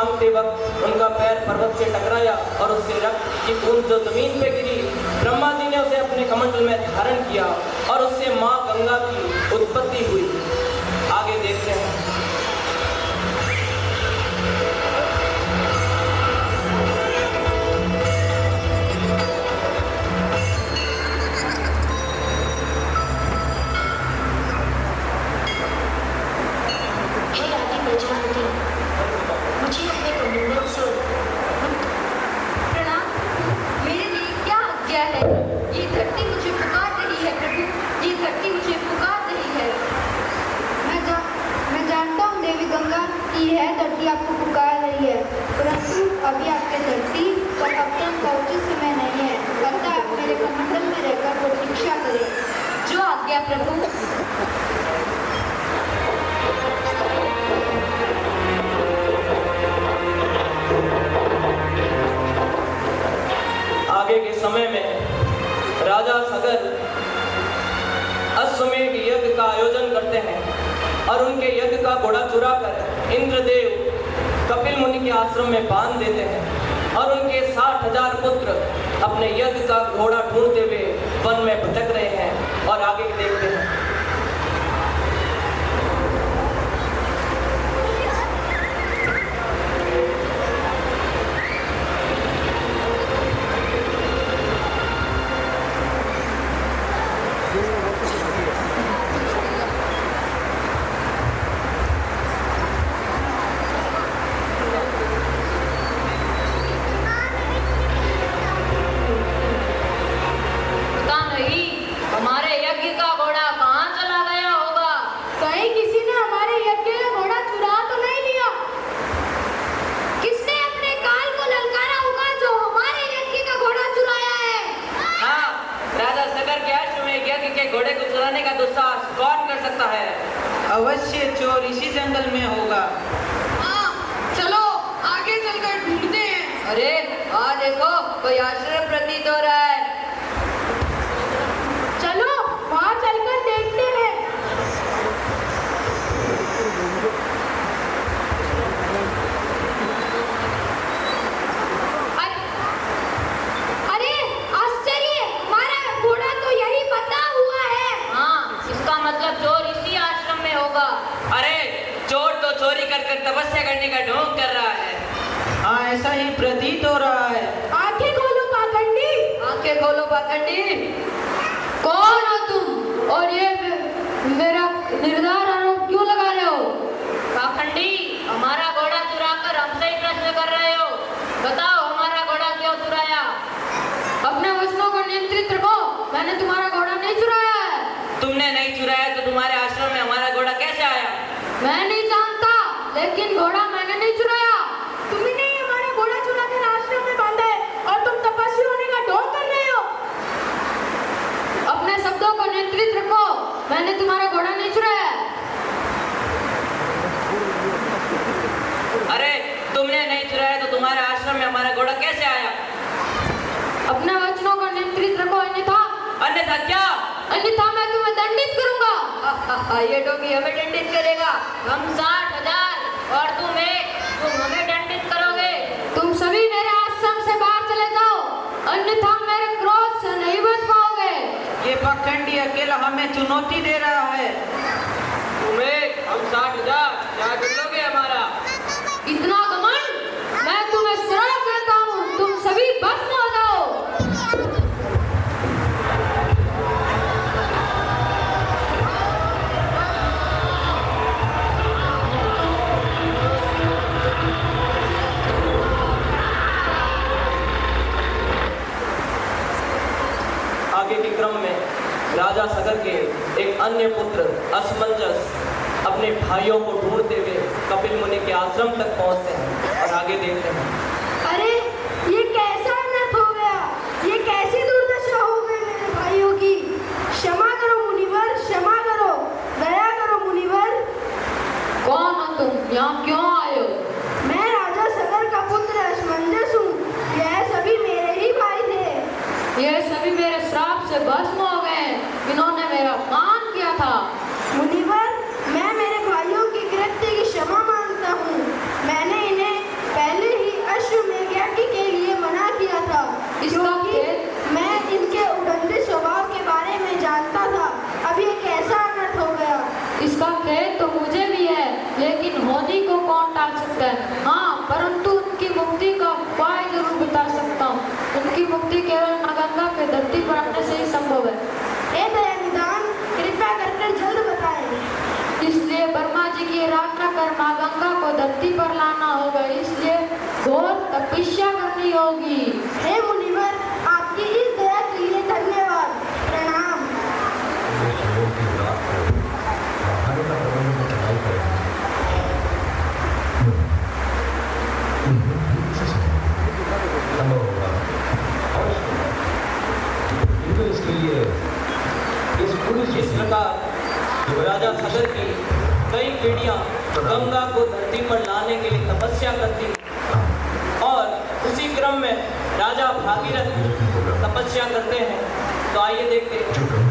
मांगते वक्त उनका पैर पर्वत से टकराया और उससे रक्त की बूंद जो जमीन पे गिरी, ब्रह्मा जी ने उसे अपने कमंडल में धारण किया और उससे माँ गंगा की उत्पत्ति हुई। आगे देखते हैं। मुझे अपने कमंडल से प्रणाम। मेरे लिए क्या आज्ञा है? ये धरती मुझे पुकार रही है प्रभु, ये धरती मुझे पुकार रही है। मैं जानता हूँ देवी गंगा कि यह धरती आपको पुकार रही है, परंतु अभी आपके धरती पर अवतरण का उचित समय नहीं है। अतः आप मेरे कमंडल में रहकर प्रतीक्षा करें। जो आज्ञा प्रभु। आगे के समय में राजा सगर अश्वमेध यज्ञ का आयोजन करते हैं और उनके यज्ञ का घोड़ा चुराकर इंद्रदेव कपिल मुनि के आश्रम में बांध देते हैं और उनके 60,000 पुत्र अपने यज्ञ का घोड़ा ढूंढते हुए वन में भटक रहे हैं। और आगे देखते हैं। अवश्य चोर इसी जंगल में होगा। हाँ, चलो आगे चलकर ढूंढते हैं। अरे देखो कोई आश्रम प्रतीत हो रहा है। चलो वहाँ चलकर देखते हैं। अरे आश्चर्य, हमारा घोड़ा तो यही बंधा हुआ है। हाँ, इसका मतलब चोर इसी आश्रम में होगा। अरे चोर तो चोरी कर तपस्या करने का ढोंग कर रहा है। हाँ, ऐसा ही प्रतीत हो रहा है। आंखें खोलो पाखंडी। आंखें खोलो पाखंडी। कौन हो तुम और ये मेरा निर्धार आरोप क्यों लगा रहे हो? पाखंडी, हमारा घोड़ा चुराकर हमसे ही प्रश्न कर रहे हो। बताओ हमारा घोड़ा क्यों चुराया? अपने वचनों को नियंत्रित रखो। मैंने तुम्हारा घोड़ा नहीं चुराया है। तुमने नहीं चुराया तो तुम्हारे आश्रम में हमारा घोड़ा कैसे आया? मैं नहीं जानता, लेकिन घोड़ा मैंने नहीं चुराया। तुमने हमारा घोड़ा चुराकर आश्रम में बांधा है और तुम तपस्वी होने का ढोंग कर रहे हो। अपने शब्दों को नियंत्रित रखो। मैंने तुम्हारा घोड़ा नहीं चुराया। अरे तुमने नहीं चुराया तो तुम्हारे आश्रम में हमारा घोड़ा कैसे आया? अपने वचनों को नियंत्रित रखो, अन्यथा क्या? अन्यथा मैं तुम्हें दंडित करूंगा। ये टोपी हमें दंडित करेगा। हम 60,000 और तुम हमें दंडित करोगे। तुम सभी मेरे आश्रम से बाहर चले जाओ, अन्यथा मेरे क्रोध से नहीं बच पाओगे। ये पाखंडी अकेला हमें चुनौती दे रहा है। तुम्हें हम 60,000 क्या कर लोगे हमारा? इतना घमंड? मैं तुम्हें श्राप देता हूँ, तुम सभी भस्म हो जाओ। आगे के क्रम में राजा सगर के एक अन्य पुत्र असमंजस अपने भाइयों को ढूंढते हुए कपिल मुनि के आश्रम तक पहुंचते हैं। और आगे देखते हैं। अरे ये कैसा अनर्थ हो गया, ये कैसी दुर्दशा हो गई मेरे भाइयों की। क्षमा करो मुनिवर, क्षमा करो, दया करो मुनिवर। कौन हो तुम? यहाँ क्यों आए हो? मैं राजा सगर का पुत्र असमंजस हूँ। यह सभी मेरे ही भाई थे। ये सभी मेरे श्राप से भस्म हो गए। इन्होंने मेरा अपमान किया था। मुनिवर, मैं मेरे भाइयों की कृत्य की क्षमा मांगता हूँ। मैंने इन्हें सकते हैं। हाँ, परंतु उनकी मुक्ति का उपाय जरूर बता सकता हूँ। उनकी मुक्ति केवल माँ गंगा के धरती पर आने से ही संभव है। हे दयानिधान, कृपा करके जल्द बताएं। इसलिए ब्रह्मा जी की आराधना कर माँ गंगा को धरती पर लाना होगा। इसलिए घोर तपस्या करनी होगी। हे मुनिवर, आपकी इस दया के लिए धन्यवाद। प्रणाम। इस प्रकार राजा सगर की कई पीढ़ियां गंगा को धरती पर लाने के लिए तपस्या करती और उसी क्रम में राजा भागीरथ तपस्या करते हैं। तो आइए देखते हैं